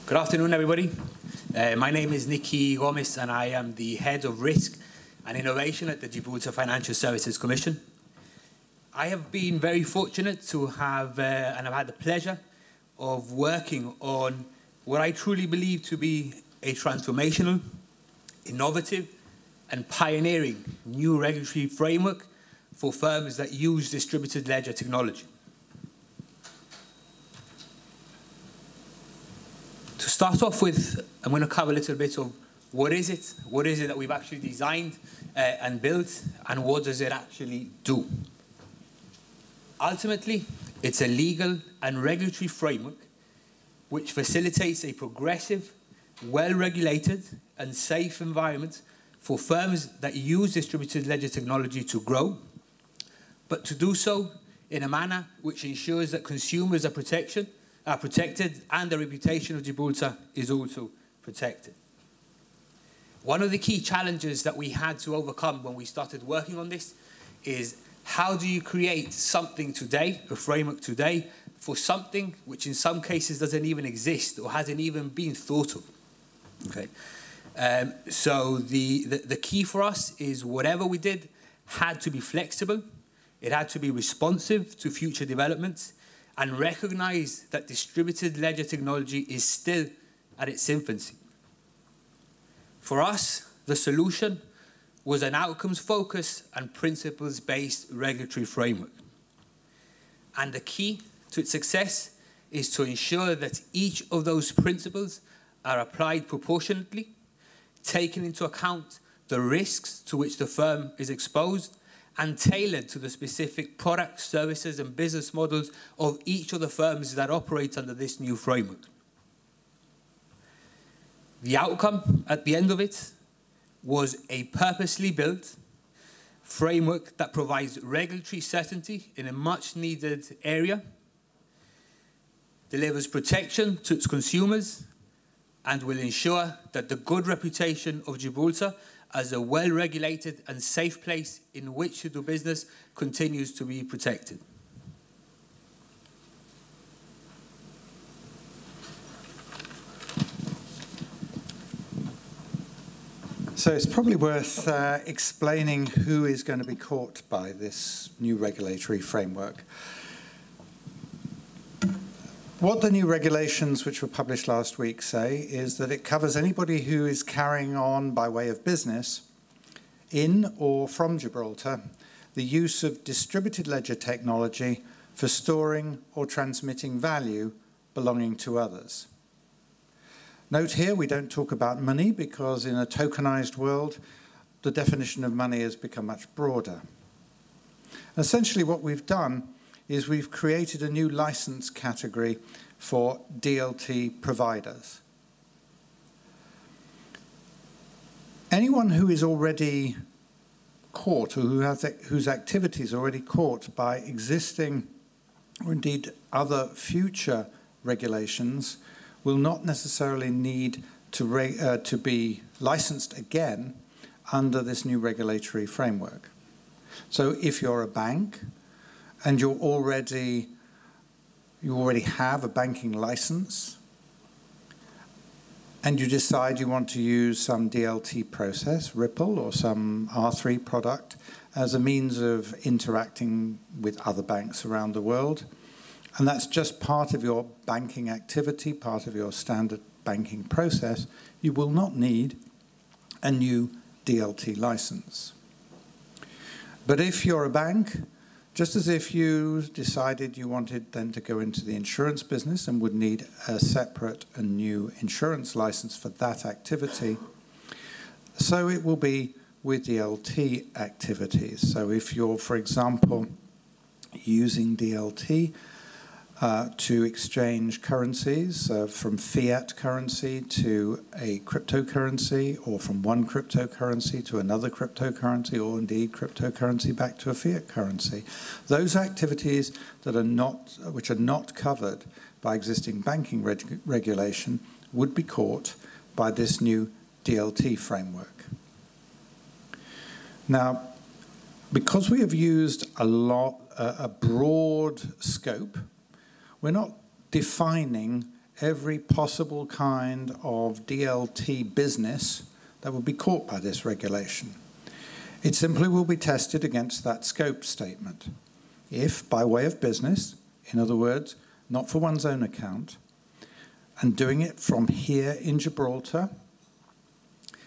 Good afternoon, everybody. My name is Nicky Gomez, and I am the Head of Risk and Innovation at the Gibraltar Financial Services Commission. I have been very fortunate to have, and I've had the pleasure of working on what I truly believe to be a transformational, innovative, and pioneering new regulatory framework for firms that use distributed ledger technology. To start off with, I'm going to cover a little bit of what is it that we've actually designed and built, and what does it actually do. Ultimately, it's a legal and regulatory framework which facilitates a progressive, well-regulated and safe environment for firms that use distributed ledger technology to grow, but to do so in a manner which ensures that consumers are protected and the reputation of Gibraltar is also protected. One of the key challenges that we had to overcome when we started working on this is how do you create something today, a framework today, for something which in some cases doesn't even exist or hasn't even been thought of. Okay. So the key for us is whatever we did had to be flexible, it had to be responsive to future developments, and recognize that distributed ledger technology is still at its infancy. For us, the solution was an outcomes-focused and principles-based regulatory framework. And the key to its success is to ensure that each of those principles are applied proportionately, taking into account the risks to which the firm is exposed, and tailored to the specific products, services, and business models of each of the firms that operate under this new framework. The outcome at the end of it was a purposely built framework that provides regulatory certainty in a much-needed area, delivers protection to its consumers, and will ensure that the good reputation of Gibraltar as a well-regulated and safe place in which to do business continues to be protected. So it's probably worth explaining who is going to be caught by this new regulatory framework. What the new regulations, which were published last week, say is that it covers anybody who is carrying on by way of business in or from Gibraltar the use of distributed ledger technology for storing or transmitting value belonging to others. Note here, we don't talk about money because in a tokenized world, the definition of money has become much broader. Essentially, what we've done is we've created a new license category for DLT providers. Anyone who is already caught or whose activity is already caught by existing or indeed other future regulations will not necessarily need to be licensed again under this new regulatory framework. So if you're a bank, and you already have a banking license, and you decide you want to use some DLT process, Ripple, or some R3 product as a means of interacting with other banks around the world, and that's just part of your banking activity, part of your standard banking process, you will not need a new DLT license. But if you're a bank, just as if you decided you wanted then to go into the insurance business and would need a separate and new insurance license for that activity, so it will be with DLT activities. So if you're, for example, using DLT to exchange currencies from fiat currency to a cryptocurrency, or from one cryptocurrency to another cryptocurrency, or indeed cryptocurrency back to a fiat currency. Those activities that are which are not covered by existing banking regulation would be caught by this new DLT framework. Now, because we have used a broad scope, we're not defining every possible kind of DLT business that would be caught by this regulation. It simply will be tested against that scope statement. If, by way of business, in other words, not for one's own account, and doing it from here in Gibraltar,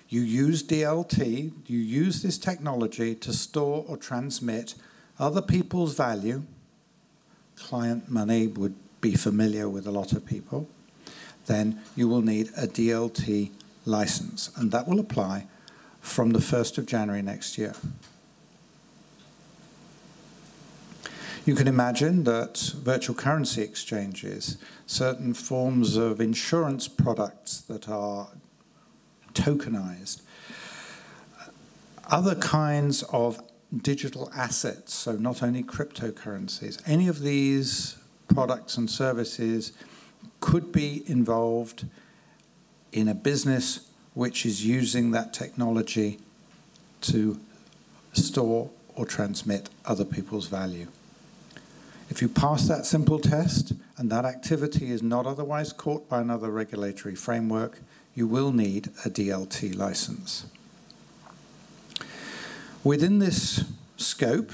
you use DLT, you use this technology to store or transmit other people's value. Client money would be familiar with a lot of people. Then you will need a DLT license, and that will apply from the 1st of January next year. You can imagine that virtual currency exchanges, certain forms of insurance products that are tokenized, other kinds of digital assets, so not only cryptocurrencies, any of these products and services could be involved in a business which is using that technology to store or transmit other people's value. If you pass that simple test and that activity is not otherwise caught by another regulatory framework, you will need a DLT license. Within this scope,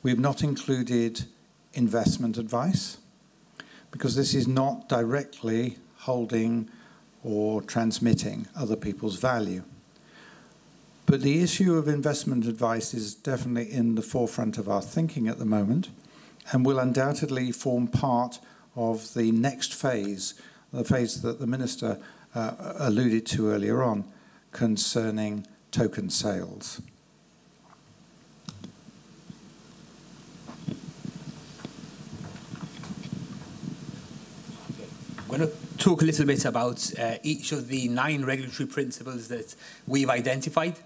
we've not included investment advice because this is not directly holding or transmitting other people's value. But the issue of investment advice is definitely in the forefront of our thinking at the moment and will undoubtedly form part of the next phase, the phase that the Minister alluded to earlier on, concerning token sales. I'm going to talk a little bit about each of the 9 regulatory principles that we've identified.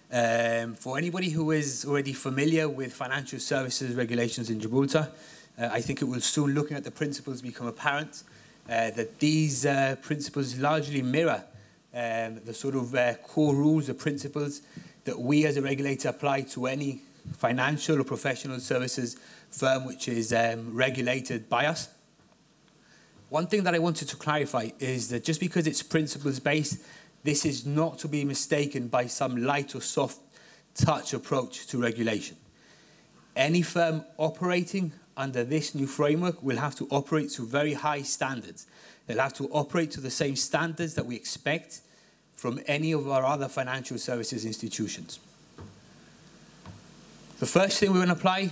For anybody who is already familiar with financial services regulations in Gibraltar, I think it will soon, looking at the principles, become apparent that these principles largely mirror the sort of core rules or principles that we as a regulator apply to any financial or professional services firm which is regulated by us. One thing that I wanted to clarify is that just because it's principles-based, this is not to be mistaken by some light or soft touch approach to regulation. Any firm operating under this new framework will have to operate to very high standards. They'll have to operate to the same standards that we expect from any of our other financial services institutions. The first thing we're going to apply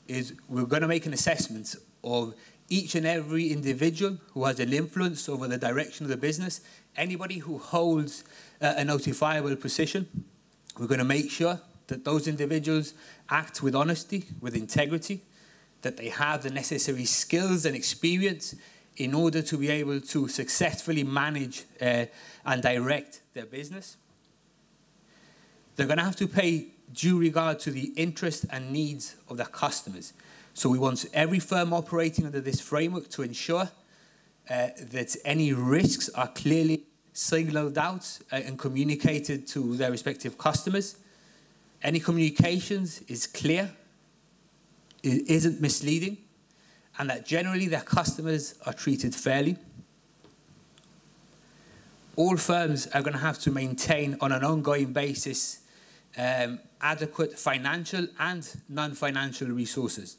is we're going to make an assessment of each and every individual who has an influence over the direction of the business, anybody who holds a notifiable position. We're going to make sure that those individuals act with honesty, with integrity, that they have the necessary skills and experience in order to be able to successfully manage and direct their business. They're going to have to pay due regard to the interests and needs of their customers. So we want every firm operating under this framework to ensure that any risks are clearly singled out and communicated to their respective customers. Any communications is clear, it isn't misleading, and that generally their customers are treated fairly. All firms are going to have to maintain on an ongoing basis adequate financial and non-financial resources.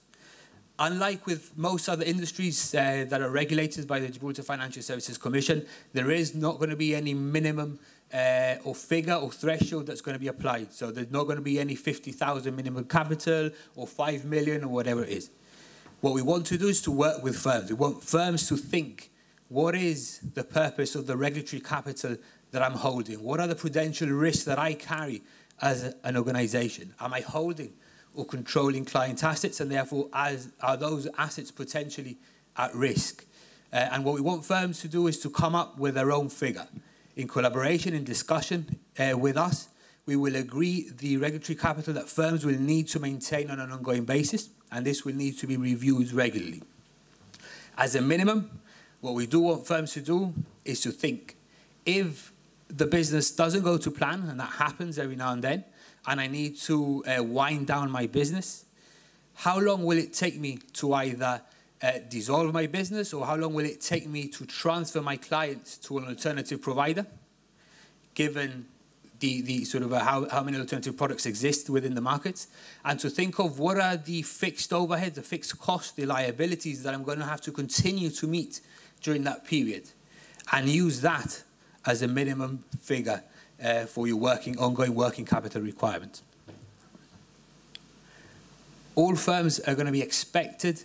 Unlike with most other industries that are regulated by the Gibraltar Financial Services Commission, there is not going to be any minimum or figure or threshold that's going to be applied. So there's not going to be any 50,000 minimum capital or 5 million or whatever it is. What we want to do is to work with firms. We want firms to think, what is the purpose of the regulatory capital that I'm holding? What are the prudential risks that I carry as an organization? Am I holding or controlling client assets, and therefore are those assets potentially at risk? And what we want firms to do is to come up with their own figure. In collaboration, in discussion with us, we will agree the regulatory capital that firms will need to maintain on an ongoing basis, and this will need to be reviewed regularly. As a minimum, what we do want firms to do is to think, if the business doesn't go to plan, and that happens every now and then, and I need to wind down my business, how long will it take me to either dissolve my business, or how long will it take me to transfer my clients to an alternative provider, given the sort of how many alternative products exist within the market, and to think of what are the fixed overheads, the fixed costs, the liabilities that I'm going to have to continue to meet during that period, and use that as a minimum figure for your ongoing working capital requirement. All firms are going to be expected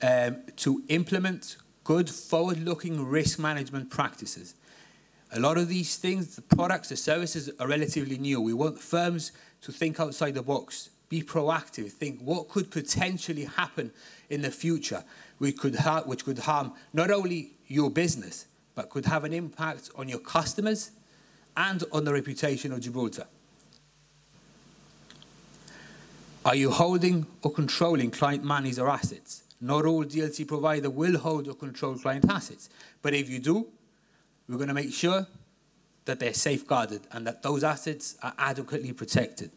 to implement good forward-looking risk management practices. A lot of these things, the products, the services, are relatively new. We want firms to think outside the box, be proactive, think what could potentially happen in the future, which could harm not only your business, but could have an impact on your customers and on the reputation of Gibraltar. Are you holding or controlling client monies or assets? Not all DLT provider will hold or control client assets, but if you do, we're going to make sure that they're safeguarded and that those assets are adequately protected.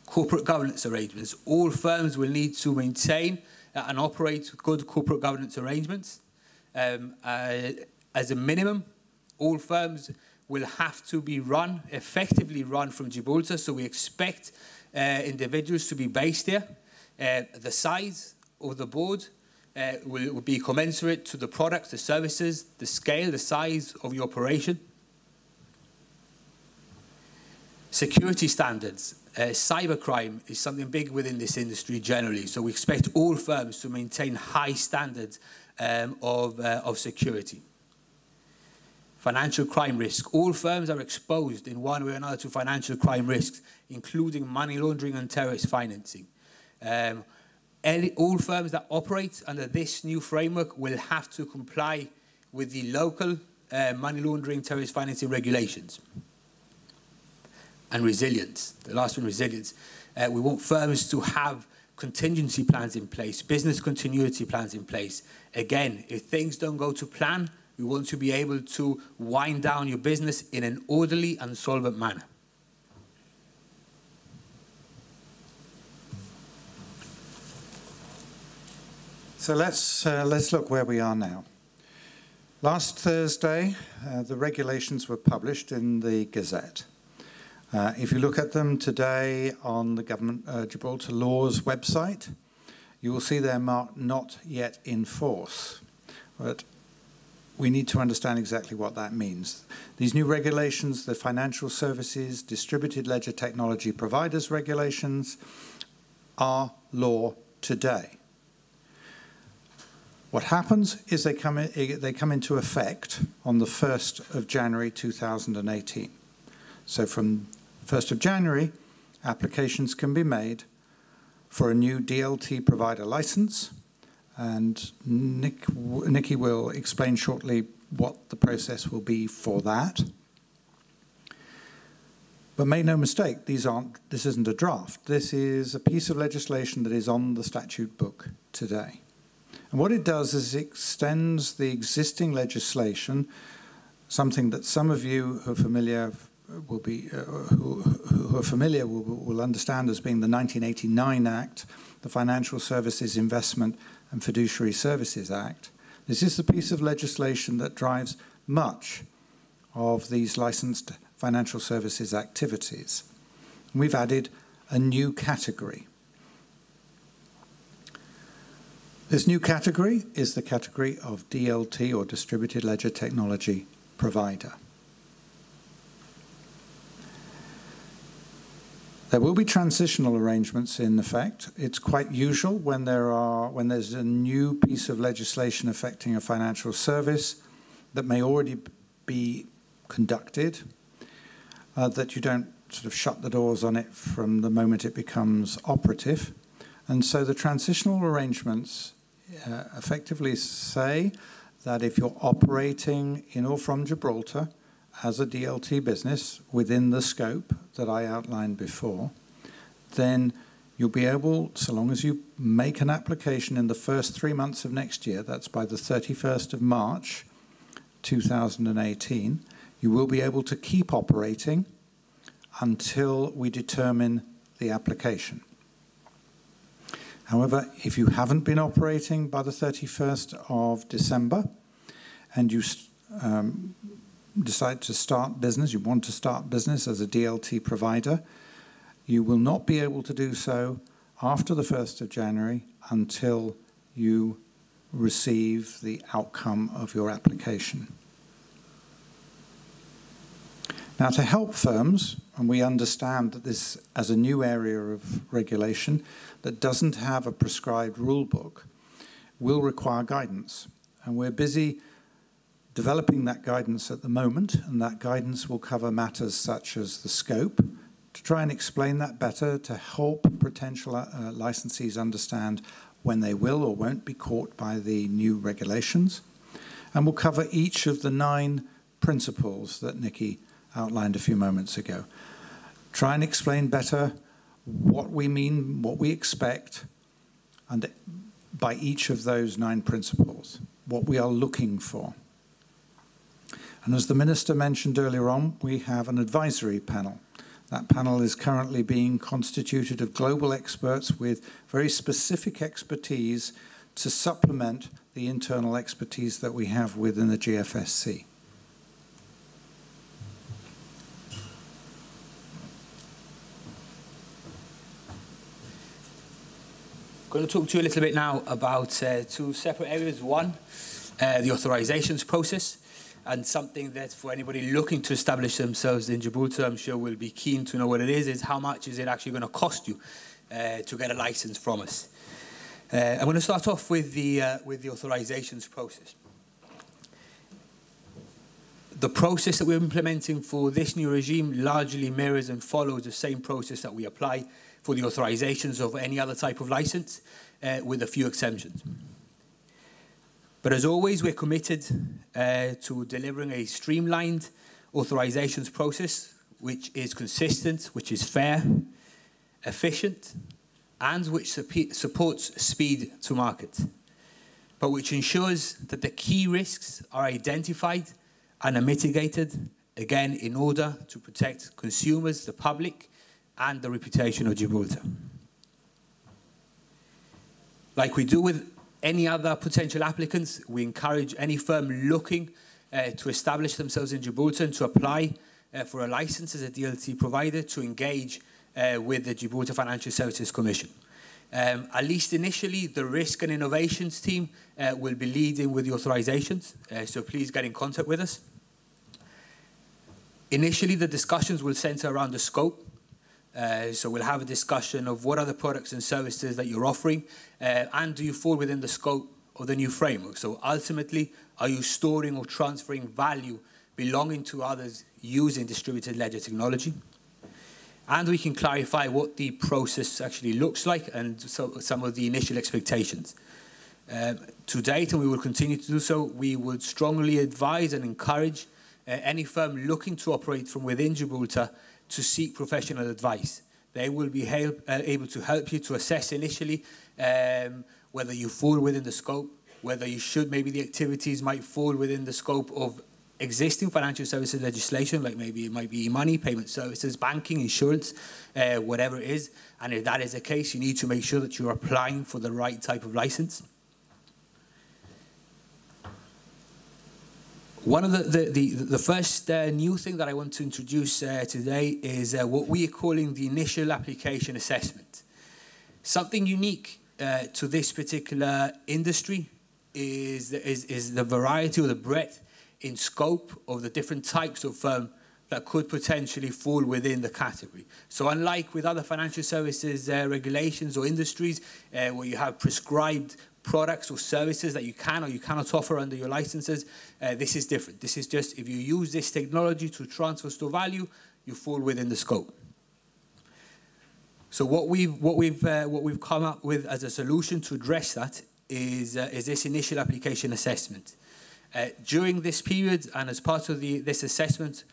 Corporate governance arrangements. All firms will need to maintain and operate good corporate governance arrangements. As a minimum, all firms will have to be effectively run from Gibraltar, so we expect individuals to be based here. The size of the board will be commensurate to the products, the services, the scale, the size of your operation. Security standards. Cybercrime is something big within this industry generally, so we expect all firms to maintain high standards of security. Financial crime risk. All firms are exposed in one way or another to financial crime risks, including money laundering and terrorist financing. All firms that operate under this new framework will have to comply with the local money laundering, terrorist financing regulations. And resilience. The last one, resilience. We want firms to have contingency plans in place, business continuity plans in place. Again, if things don't go to plan, we want to be able to wind down your business in an orderly and solvent manner. So let's look where we are now. Last Thursday, the regulations were published in the Gazette. If you look at them today on the Government Gibraltar Law's website, you will see they're marked not yet in force. But we need to understand exactly what that means. These new regulations, the Financial Services Distributed Ledger Technology Providers regulations, are law today. What happens is they come into effect on the 1st of January 2018. So from 1st of January, applications can be made for a new DLT provider license, and Nikki will explain shortly what the process will be for that. But make no mistake, this isn't a draft. This is a piece of legislation that is on the statute book today. And what it does is it extends the existing legislation, something that some of you who are familiar will understand as being the 1989 Act, the Financial Services Investment and Fiduciary Services Act. This is the piece of legislation that drives much of these licensed financial services activities. And we've added a new category. This new category is the category of DLT, or Distributed Ledger Technology Provider. There will be transitional arrangements in effect. It's quite usual when there's a new piece of legislation affecting a financial service that may already be conducted, that you don't sort of shut the doors on it from the moment it becomes operative. And so the transitional arrangements effectively say that if you're operating in or from Gibraltar as a DLT business within the scope that I outlined before, then you'll be able, so long as you make an application in the first 3 months of next year, that's by the 31st of March 2018, you will be able to keep operating until we determine the application. However, if you haven't been operating by the 31st of December and you decide to start business, you want to start business as a DLT provider, you will not be able to do so after the 1st of January until you receive the outcome of your application. Now, to help firms, and we understand that this as a new area of regulation that doesn't have a prescribed rule book, will require guidance. And we're busy developing that guidance at the moment, and that guidance will cover matters such as the scope, to try and explain that better, to help potential licensees understand when they will or won't be caught by the new regulations. And we'll cover each of the 9 principles that Nikki outlined a few moments ago. Try and explain better what we mean, what we expect, and by each of those 9 principles, what we are looking for. And as the Minister mentioned earlier on, we have an advisory panel. That panel is currently being constituted of global experts with very specific expertise to supplement the internal expertise that we have within the GFSC. I'm going to talk to you a little bit now about 2 separate areas. One, the authorizations process, and something that for anybody looking to establish themselves in Gibraltar, I'm sure will be keen to know what it is how much is it actually going to cost you to get a license from us. I'm going to start off with the authorizations process. The process that we're implementing for this new regime largely mirrors and follows the same process that we apply for the authorizations of any other type of license, with a few exceptions. But as always, we're committed to delivering a streamlined authorizations process which is consistent, which is fair, efficient, and which supports speed to market, but which ensures that the key risks are identified and are mitigated, again, in order to protect consumers, the public, and the reputation of Gibraltar. Like we do with any other potential applicants, we encourage any firm looking to establish themselves in Gibraltar and to apply for a license as a DLT provider to engage with the Gibraltar Financial Services Commission. At least initially, the Risk and Innovations team will be leading with the authorizations, so please get in contact with us. Initially, the discussions will center around the scope. So we'll have a discussion of what are the products and services that you're offering, and do you fall within the scope of the new framework? So ultimately, are you storing or transferring value belonging to others using distributed ledger technology? And we can clarify what the process actually looks like and some of the initial expectations. To date, and we will continue to do so, we would strongly advise and encourage any firm looking to operate from within Gibraltar to seek professional advice. They will be able to help you to assess initially whether you fall within the scope, whether you should, maybe the activities might fall within the scope of existing financial services legislation, like maybe it might be e-money, payment services, banking, insurance, whatever it is. And if that is the case, you need to make sure that you're applying for the right type of license. One of the first new thing that I want to introduce today is what we are calling the initial application assessment. Something unique to this particular industry is the variety or the breadth in scope of the different types of firm that could potentially fall within the category. So unlike with other financial services regulations or industries where you have prescribed products or services that you can or you cannot offer under your licenses, this is different. This is just if you use this technology to transfer store value, you fall within the scope. So what we've come up with as a solution to address that is this initial application assessment. During this period and as part of this assessment,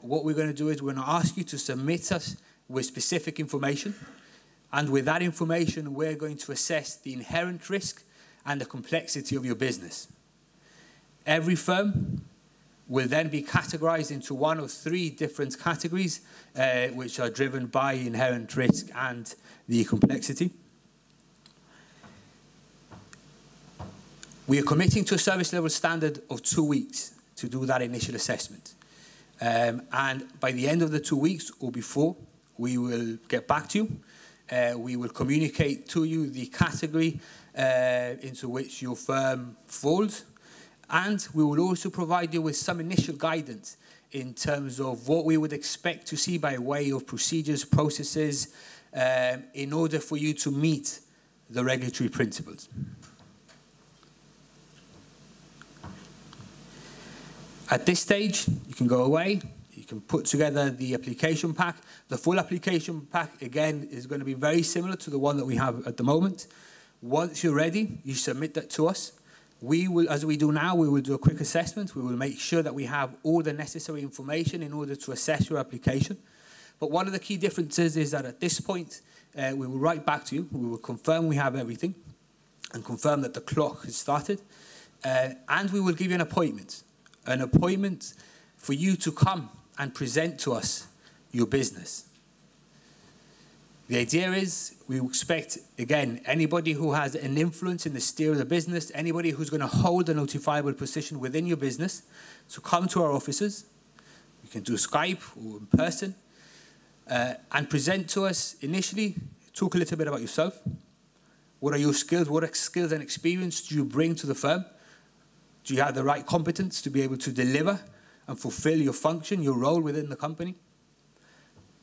what we're going to do is we're going to ask you to submit us with specific information. And with that information, we're going to assess the inherent risk and the complexity of your business. Every firm will then be categorized into one of 3 different categories, which are driven by inherent risk and the complexity. We are committing to a service level standard of 2 weeks to do that initial assessment. And by the end of the 2 weeks or before, we will get back to you. We will communicate to you the category into which your firm falls. And we will also provide you with some initial guidance in terms of what we would expect to see by way of procedures, processes, in order for you to meet the regulatory principles. At this stage, you can go away, you can put together the application pack. The full application pack, again, is going to be very similar to the one that we have at the moment. Once you're ready, you submit that to us. We will, as we do now, we will do a quick assessment. We will make sure that we have all the necessary information in order to assess your application. But one of the key differences is that at this point, we will write back to you. We will confirm we have everything and confirm that the clock has started. And we will give you an appointment for you to come and present to us your business. The idea is we expect, again, anybody who has an influence in the steer of the business, anybody who's going to hold a notifiable position within your business, to come to our offices. You can do Skype or in person, and present to us initially, talk a little bit about yourself. What are your skills? What skills and experience do you bring to the firm? Do you have the right competence to be able to deliver and fulfill your function, your role within the company?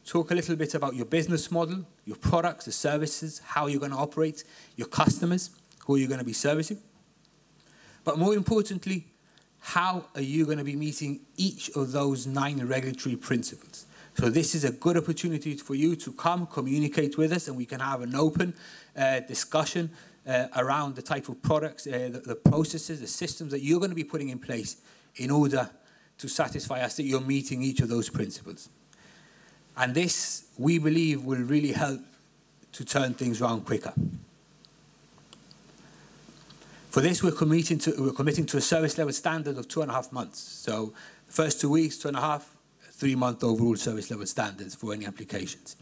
Talk a little bit about your business model, your products, the services, how you're going to operate, your customers, who you're going to be servicing. But more importantly, how are you going to be meeting each of those 9 regulatory principles? So this is a good opportunity for you to come, communicate with us, and we can have an open discussion around the type of products, the processes, the systems that you're going to be putting in place in order to satisfy us that you're meeting each of those principles. And this, we believe, will really help to turn things around quicker. For this, we're committing to a service level standard of 2.5 months. So the first 2 weeks, 2.5, 3-month overall service level standards for any applications.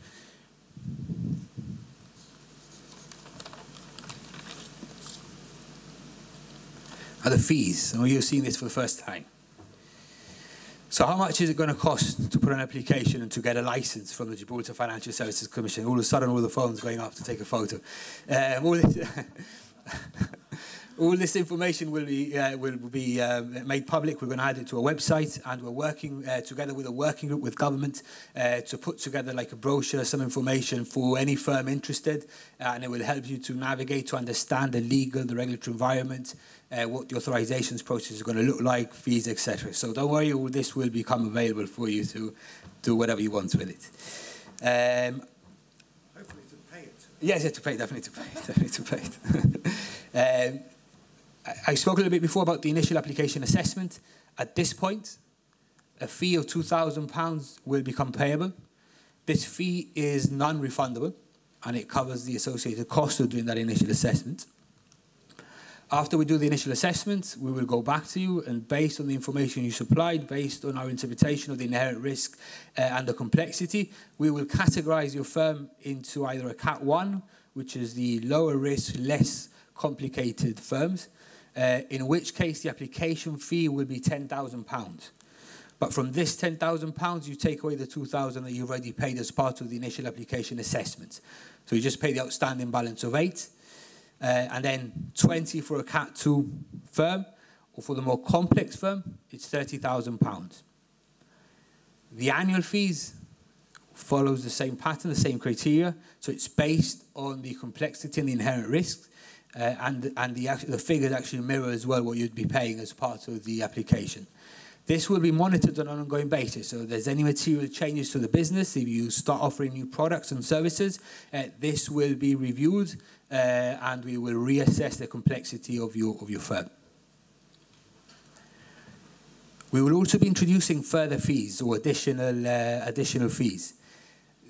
And the fees, and you're seeing this for the first time. So how much is it going to cost to put an application and to get a license from the Gibraltar Financial Services Commission? All of a sudden, all the phones going up to take a photo. All this information will be made public. We're going to add it to our website, and we're working together with a working group with government to put together like a brochure, some information for any firm interested, and it will help you to navigate, to understand the legal, the regulatory environment, what the authorizations process is going to look like, fees, etc. So don't worry, all this will become available for you to do whatever you want with it. Hopefully to pay it. Yes, to pay, definitely to pay it. I spoke a little bit before about the initial application assessment. At this point, a fee of £2,000 will become payable. This fee is non-refundable, and it covers the associated cost of doing that initial assessment. After we do the initial assessment, we will go back to you, and based on the information you supplied, based on our interpretation of the inherent risk and the complexity, we will categorize your firm into either a Cat 1, which is the lower risk, less complicated firms, in which case the application fee will be £10,000. But from this £10,000, you take away the £2,000 that you've already paid as part of the initial application assessment. So you just pay the outstanding balance of 8, and then 20 for a Cat 2 firm, or for the more complex firm, it's £30,000. The annual fees follows the same pattern, the same criteria, so it's based on the complexity and the inherent risks, and the figures actually mirror as well what you'd be paying as part of the application. This will be monitored on an ongoing basis, so if there's any material changes to the business, if you start offering new products and services, this will be reviewed, and we will reassess the complexity of your firm. We will also be introducing further fees or additional fees.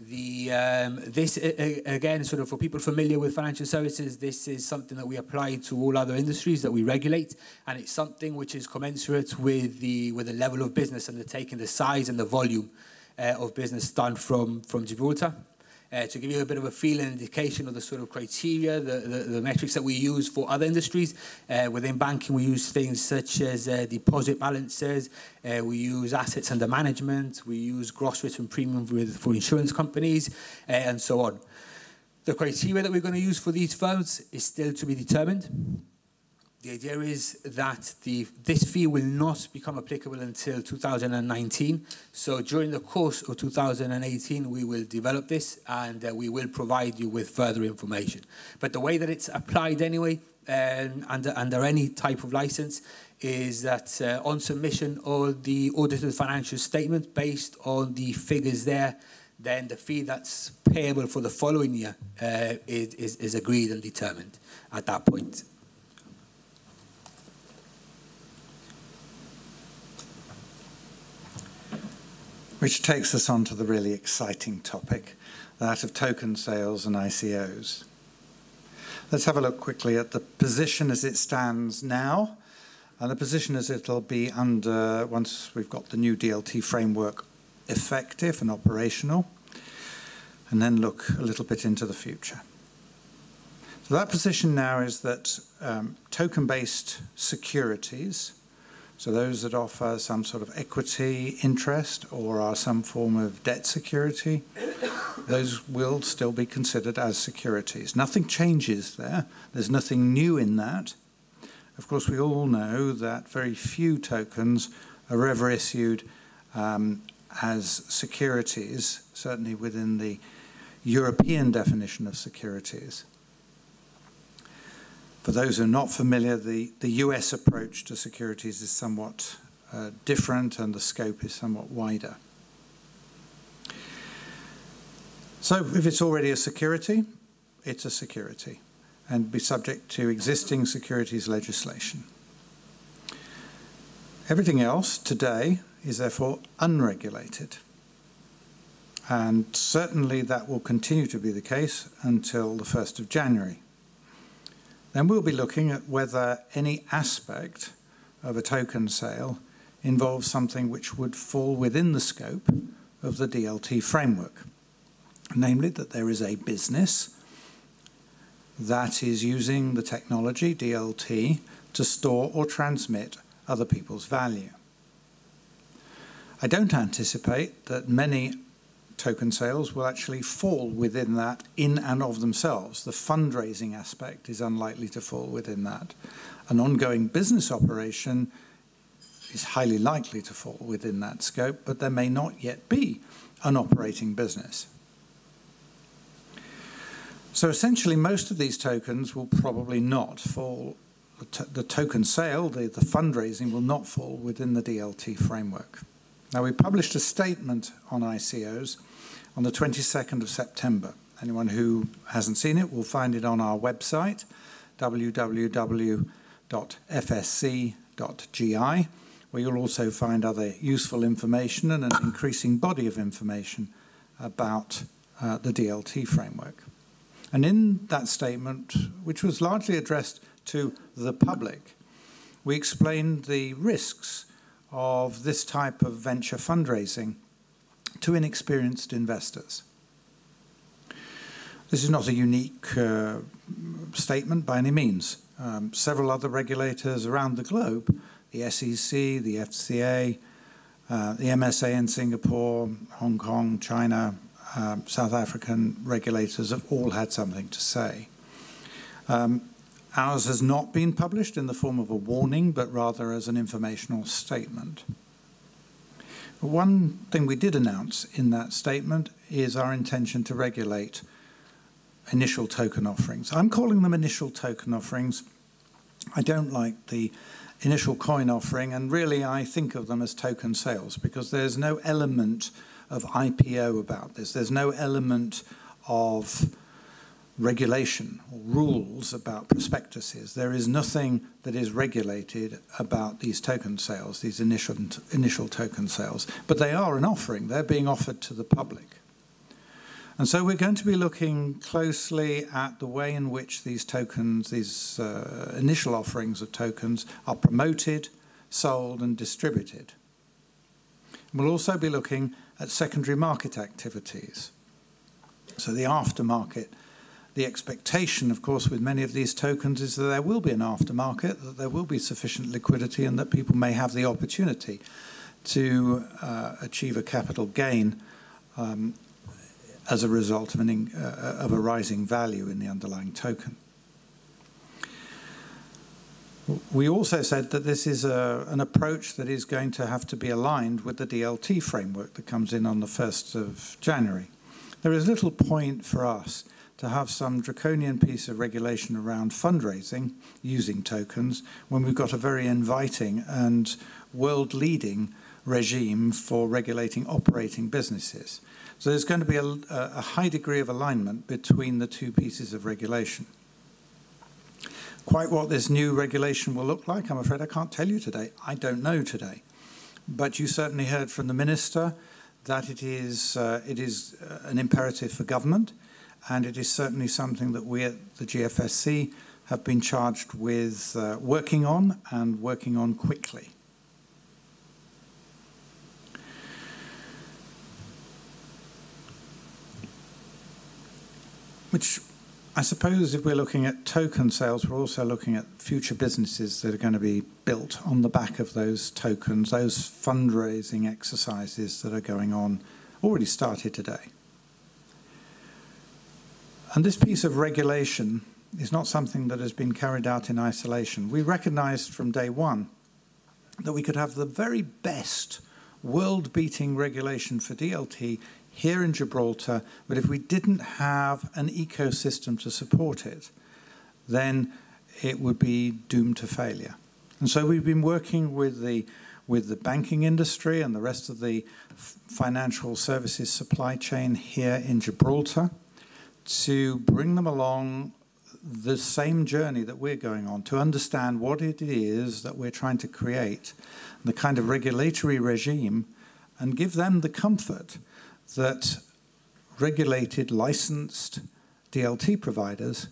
This again, sort of for people familiar with financial services, this is something that we apply to all other industries that we regulate, and it's something which is commensurate with the level of business undertaken, the size and the volume of business done from Gibraltar. to give you a bit of a feel and indication of the sort of criteria, the metrics that we use for other industries. Within banking, we use things such as deposit balances, we use assets under management, we use gross written premium for insurance companies, and so on. The criteria that we're going to use for these firms is still to be determined. The idea is that this fee will not become applicable until 2019. So during the course of 2018, we will develop this and we will provide you with further information. But the way that it's applied anyway, under any type of license, is that on submission of the audited financial statement based on the figures there, then the fee that's payable for the following year is agreed and determined at that point. Which takes us on to the really exciting topic, that of token sales and ICOs. Let's have a look quickly at the position as it stands now, and the position as it'll be under once we've got the new DLT framework effective and operational, and then look a little bit into the future. So that position now is that token-based securities, so those that offer some sort of equity interest or are some form of debt security, those will still be considered as securities. Nothing changes there. There's nothing new in that. Of course, we all know that very few tokens are ever issued as securities, certainly within the European definition of securities. For those who are not familiar, the US approach to securities is somewhat different and the scope is somewhat wider. So if it's already a security, it's a security and be subject to existing securities legislation. Everything else today is therefore unregulated. And certainly that will continue to be the case until the 1st of January. Then we'll be looking at whether any aspect of a token sale involves something which would fall within the scope of the DLT framework. Namely, that there is a business that is using the technology, DLT, to store or transmit other people's value. I don't anticipate that many token sales will actually fall within that in and of themselves. The fundraising aspect is unlikely to fall within that. An ongoing business operation is highly likely to fall within that scope, but there may not yet be an operating business. So essentially, most of these tokens will probably not fall. The token sale, the fundraising, will not fall within the DLT framework. Now, we published a statement on ICOs on the 22nd of September. Anyone who hasn't seen it will find it on our website, www.fsc.gi, where you'll also find other useful information and an increasing body of information about the DLT framework. And in that statement, which was largely addressed to the public, we explained the risks of this type of venture fundraising to inexperienced investors. This is not a unique statement by any means. Several other regulators around the globe, the SEC, the FCA, the MSA in Singapore, Hong Kong, China, South African regulators have all had something to say. Ours has not been published in the form of a warning, but rather as an informational statement. One thing we did announce in that statement is our intention to regulate initial token offerings. I'm calling them initial token offerings. I don't like the initial coin offering, and really I think of them as token sales because there's no element of IPO about this. There's no element of regulation or rules about prospectuses. There is nothing that is regulated about these token sales, these initial token sales. But they are an offering. They're being offered to the public. And so we're going to be looking closely at the way in which these tokens, these initial offerings of tokens, are promoted, sold, and distributed. We'll also be looking at secondary market activities. So the aftermarket, the expectation, of course, with many of these tokens is that there will be an aftermarket, that there will be sufficient liquidity, and that people may have the opportunity to achieve a capital gain as a result of a rising value in the underlying token. We also said that this is an approach that is going to have to be aligned with the DLT framework that comes in on the 1st of January. There is little point for us to have some draconian piece of regulation around fundraising using tokens when we've got a very inviting and world-leading regime for regulating operating businesses. So there's going to be a high degree of alignment between the two pieces of regulation. Quite what this new regulation will look like, I'm afraid I can't tell you today. I don't know today. But you certainly heard from the Minister that it is an imperative for government, and it is certainly something that we at the GFSC have been charged with working on, and working on quickly. Which, I suppose, if we're looking at token sales, we're also looking at future businesses that are going to be built on the back of those tokens, those fundraising exercises that are going on, already started today. And this piece of regulation is not something that has been carried out in isolation. We recognized from day one that we could have the very best world-beating regulation for DLT here in Gibraltar, but if we didn't have an ecosystem to support it, then it would be doomed to failure. And so we've been working with the banking industry and the rest of the financial services supply chain here in Gibraltar to bring them along the same journey that we're going on, to understand what it is that we're trying to create, the kind of regulatory regime, and give them the comfort that regulated, licensed DLT providers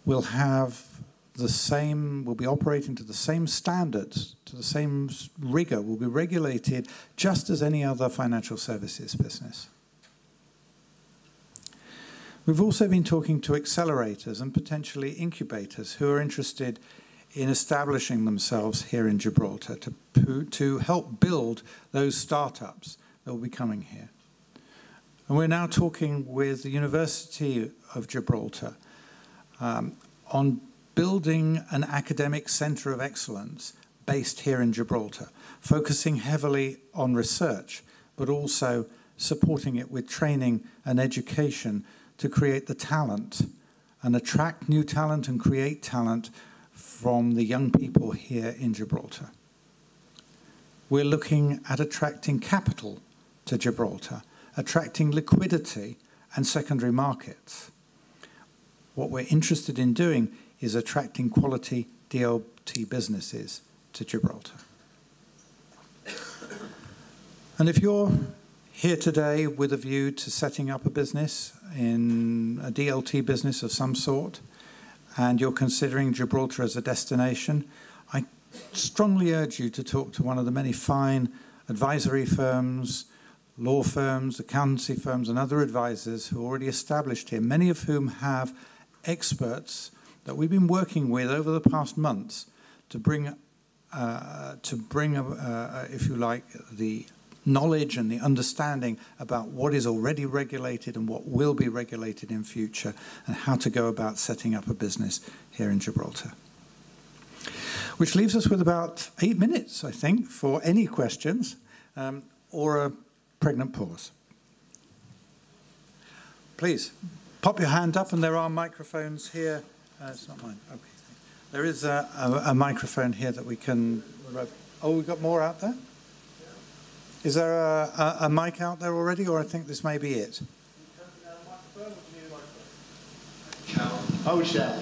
will have the same, will be operating to the same standards, to the same rigor, will be regulated just as any other financial services business. We've also been talking to accelerators and potentially incubators who are interested in establishing themselves here in Gibraltar to help build those startups that will be coming here. And we're now talking with the University of Gibraltar on building an academic centre of excellence based here in Gibraltar, focusing heavily on research, but also supporting it with training and education to create the talent and attract new talent and create talent from the young people here in Gibraltar. We're looking at attracting capital to Gibraltar, attracting liquidity and secondary markets. What we're interested in doing is attracting quality DLT businesses to Gibraltar. And if you're here today with a view to setting up a business, in a DLT business of some sort, and you're considering Gibraltar as a destination, I strongly urge you to talk to one of the many fine advisory firms, law firms, accountancy firms, and other advisors who are already established here, many of whom have experts that we've been working with over the past months to bring, if you like, the knowledge and the understanding about what is already regulated and what will be regulated in future, and how to go about setting up a business here in Gibraltar. Which leaves us with about 8 minutes, I think, for any questions or a pregnant pause. Please, pop your hand up, and there are microphones here. It's not mine. Okay. There is a microphone here that we can... Oh, we've got more out there? Is there a mic out there already, or I think this may be it? Oh, shall.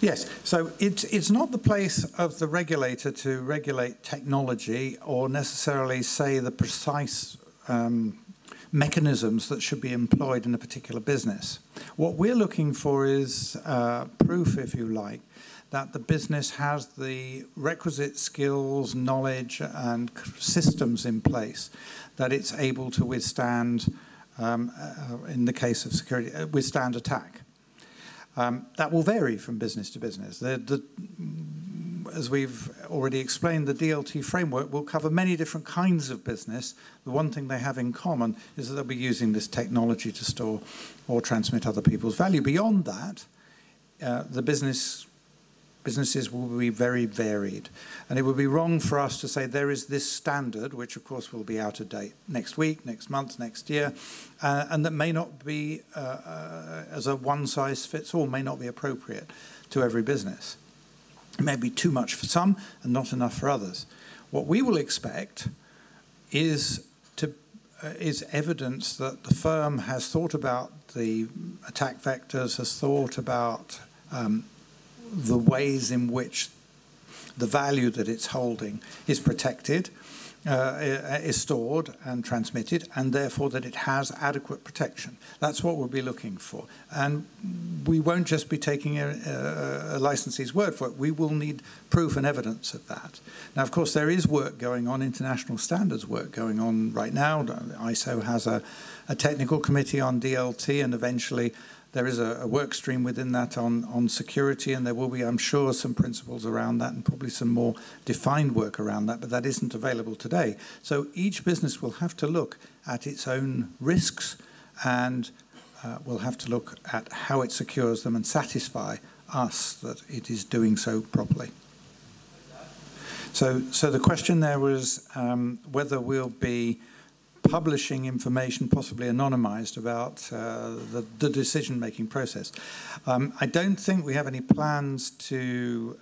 Yes, so it's not the place of the regulator to regulate technology or necessarily say the precise mechanisms that should be employed in a particular business. What we're looking for is proof, if you like, that the business has the requisite skills, knowledge, and systems in place that it's able to withstand, in the case of security, withstand attack. That will vary from business to business. As we've already explained, the DLT framework will cover many different kinds of business. The one thing they have in common is that they'll be using this technology to store or transmit other people's value. Beyond that, the businesses will be very varied. And it would be wrong for us to say there is this standard, which of course will be out of date next week, next month, next year, and that may not be, as a one-size-fits-all, may not be appropriate to every business. It may be too much for some and not enough for others. What we will expect is evidence that the firm has thought about the attack vectors, has thought about the ways in which the value that it's holding is protected, is stored and transmitted, and therefore that it has adequate protection. That's what we'll be looking for. And we won't just be taking a licensee's word for it. We will need proof and evidence of that. Now, of course, there is work going on, international standards work going on right now. ISO has a technical committee on DLT, and eventually there is a work stream within that on security, and there will be, I'm sure, some principles around that and probably some more defined work around that, but that isn't available today. So each business will have to look at its own risks and will have to look at how it secures them and satisfy us that it is doing so properly. So the question there was whether we'll be publishing information, possibly anonymized, about the decision-making process. I don't think we have any plans to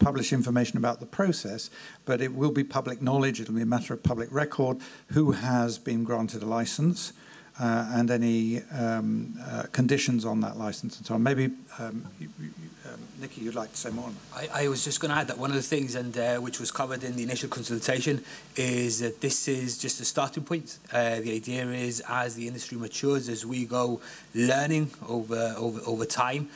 publish information about the process, but it will be public knowledge. It'll be a matter of public record who has been granted a license and any conditions on that license and so on. Maybe Nikki, you'd like to say more? I was just going to add that one of the things, and which was covered in the initial consultation, is that this is just a starting point. The idea is, as the industry matures, as we go learning over time,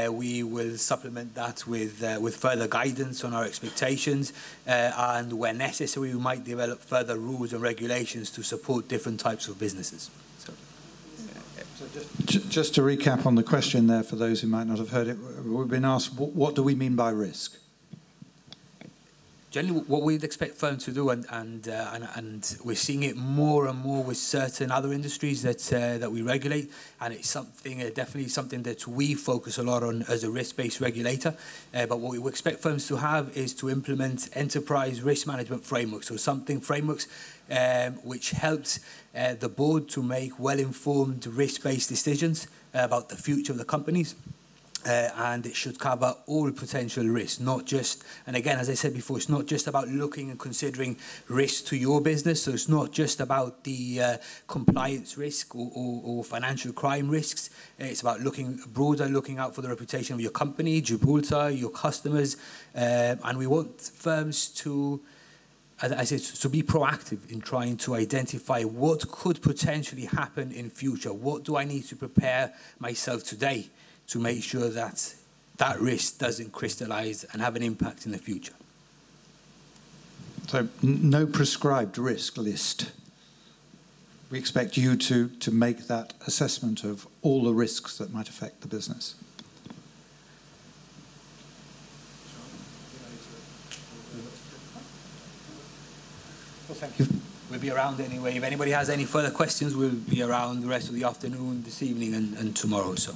we will supplement that with further guidance on our expectations, and where necessary, we might develop further rules and regulations to support different types of businesses. Just to recap on the question there, for those who might not have heard it, we've been asked, what do we mean by risk? Generally, what we'd expect firms to do, and we're seeing it more and more with certain other industries that we regulate, and it's something definitely something that we focus a lot on as a risk-based regulator. But what we expect firms to have is to implement enterprise risk management frameworks, so frameworks which helps the board to make well-informed risk-based decisions about the future of the companies. And it should cover all potential risks, not just, and again, as I said before, it's not just about looking and considering risks to your business, so it's not just about the compliance risk or financial crime risks. It's about looking broader, looking out for the reputation of your company, Gibraltar, your customers, and we want firms to, as I said, to be proactive in trying to identify what could potentially happen in future. What do I need to prepare myself today to make sure that that risk doesn't crystallize and have an impact in the future? So no prescribed risk list. We expect you to make that assessment of all the risks that might affect the business. Well, thank you. We'll be around anyway. If anybody has any further questions, we'll be around the rest of the afternoon, this evening, and tomorrow. So.